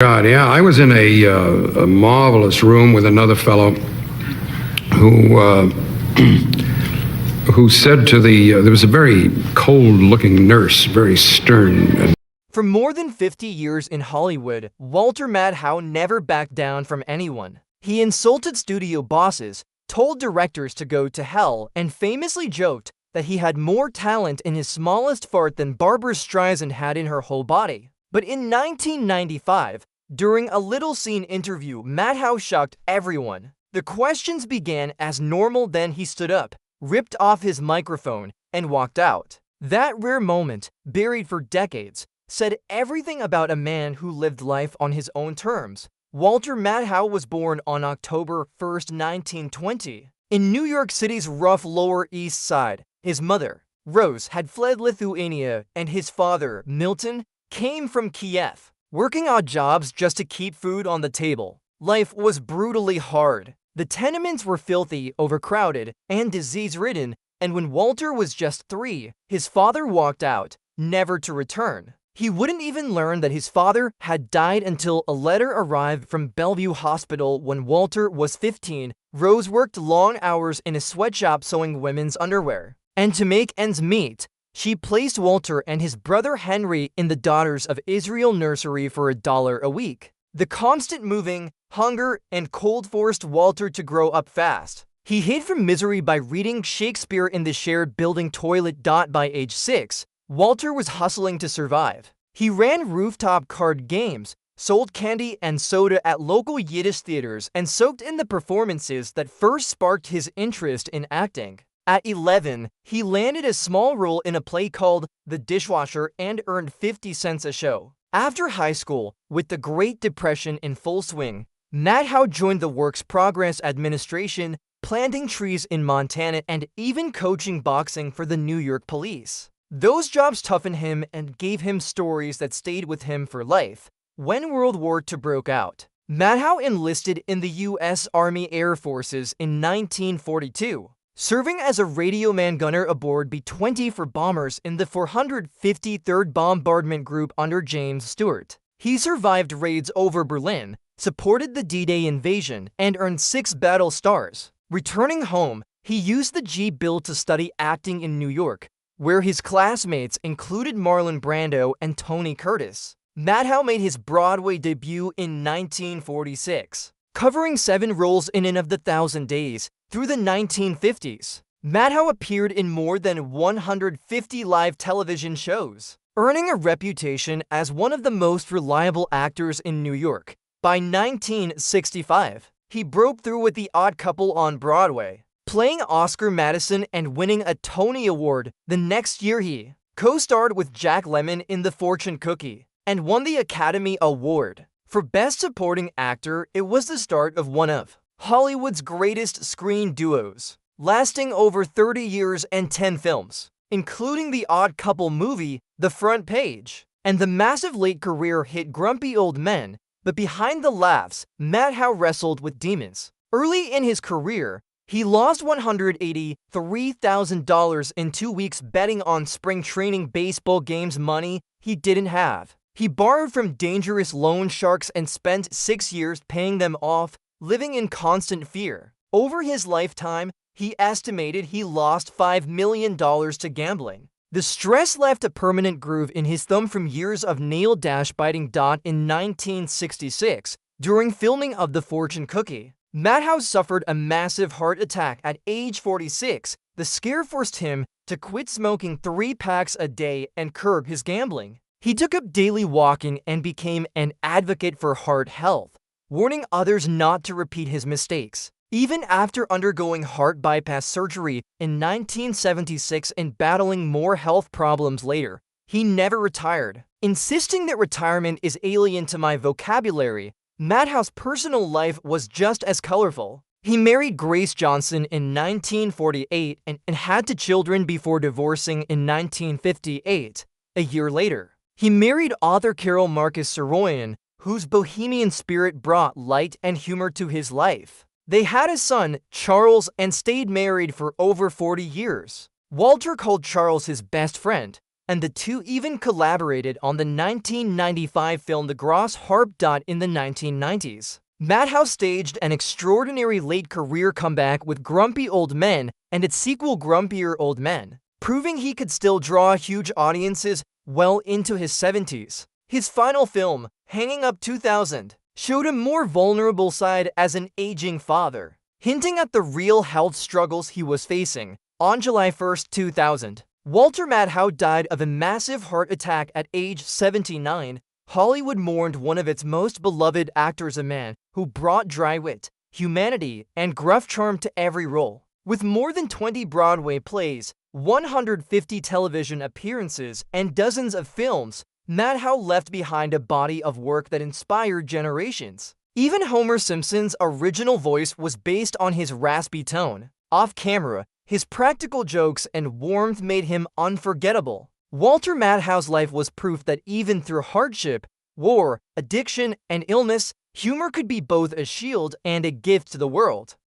God, yeah, I was in a marvelous room with another fellow who who said to there was a very cold-looking nurse, very stern. For more than 50 years in Hollywood, Walter Matthau never backed down from anyone. He insulted studio bosses, told directors to go to hell, and famously joked that he had more talent in his smallest fart than Barbra Streisand had in her whole body. But in 1995, during a Little Scene interview, Matthau shocked everyone. The questions began as normal, then he stood up, ripped off his microphone, and walked out. That rare moment, buried for decades, said everything about a man who lived life on his own terms. Walter Matthau was born on October 1st, 1920, in New York City's rough Lower East Side. His mother, Rose, had fled Lithuania, and his father, Milton, came from Kiev, working odd jobs just to keep food on the table. Life was brutally hard. The tenements were filthy, overcrowded, and disease-ridden, and when Walter was just 3, his father walked out, never to return. He wouldn't even learn that his father had died until a letter arrived from Bellevue Hospital when Walter was 15. Rose worked long hours in a sweatshop sewing women's underwear. And to make ends meet, she placed Walter and his brother Henry in the Daughters of Israel nursery for $1 a week. The constant moving, hunger, and cold forced Walter to grow up fast. He hid from misery by reading Shakespeare in the shared building toilet. By age 6, Walter was hustling to survive. He ran rooftop card games, sold candy and soda at local Yiddish theaters, and soaked in the performances that first sparked his interest in acting. At 11, he landed a small role in a play called The Dishwasher and earned 50 cents a show. After high school, with the Great Depression in full swing, Matthau joined the Works Progress Administration, planting trees in Montana and even coaching boxing for the New York Police. Those jobs toughened him and gave him stories that stayed with him for life. When World War II broke out, Matthau enlisted in the U.S. Army Air Forces in 1942. Serving as a radio man gunner aboard B-20 for bombers in the 453rd Bombardment Group under James Stewart. He survived raids over Berlin, supported the D-Day invasion, and earned 6 battle stars. Returning home, he used the G-Bill to study acting in New York, where his classmates included Marlon Brando and Tony Curtis. Matthau made his Broadway debut in 1946, covering 7 roles in of the Thousand Days. Through the 1950s, Matthau appeared in more than 150 live television shows, earning a reputation as one of the most reliable actors in New York. By 1965, he broke through with The Odd Couple on Broadway, playing Oscar Madison and winning a Tony Award. The next year he co-starred with Jack Lemmon in The Fortune Cookie and won the Academy Award. For Best Supporting Actor, it was the start of one of Hollywood's greatest screen duos, lasting over 30 years and 10 films, including The Odd Couple movie, The Front Page, and the massive late career hit Grumpy Old Men. But behind the laughs, Matthau wrestled with demons. Early in his career, he lost $183,000 in 2 weeks betting on spring training baseball games, money he didn't have. He borrowed from dangerous loan sharks and spent 6 years paying them off, living in constant fear. Over his lifetime, he estimated he lost $5 million to gambling. The stress left a permanent groove in his thumb from years of nail biting. In 1966, during filming of The Fortune Cookie, Matthau suffered a massive heart attack at age 46. The scare forced him to quit smoking 3 packs a day and curb his gambling. He took up daily walking and became an advocate for heart health, warning others not to repeat his mistakes. Even after undergoing heart bypass surgery in 1976 and battling more health problems later, he never retired. Insisting that retirement is alien to my vocabulary, Matthau's personal life was just as colorful. He married Grace Johnson in 1948 and had 2 children before divorcing in 1958. A year later, he married author Carol Marcus Saroyan, whose bohemian spirit brought light and humor to his life. They had a son, Charles, and stayed married for over 40 years. Walter called Charles his best friend, and the two even collaborated on the 1995 film The Gross Harp. In the 1990s. Matthau staged an extraordinary late career comeback with Grumpy Old Men and its sequel Grumpier Old Men, proving he could still draw huge audiences well into his 70s. His final film, Hanging Up 2000, showed a more vulnerable side as an aging father, hinting at the real health struggles he was facing. On July 1, 2000, Walter Matthau died of a massive heart attack at age 79. Hollywood mourned one of its most beloved actors, a man who brought dry wit, humanity, and gruff charm to every role. With more than 20 Broadway plays, 150 television appearances, and dozens of films, Matthau left behind a body of work that inspired generations. Even Homer Simpson's original voice was based on his raspy tone. Off-camera, his practical jokes and warmth made him unforgettable. Walter Matthau's life was proof that even through hardship, war, addiction, and illness, humor could be both a shield and a gift to the world.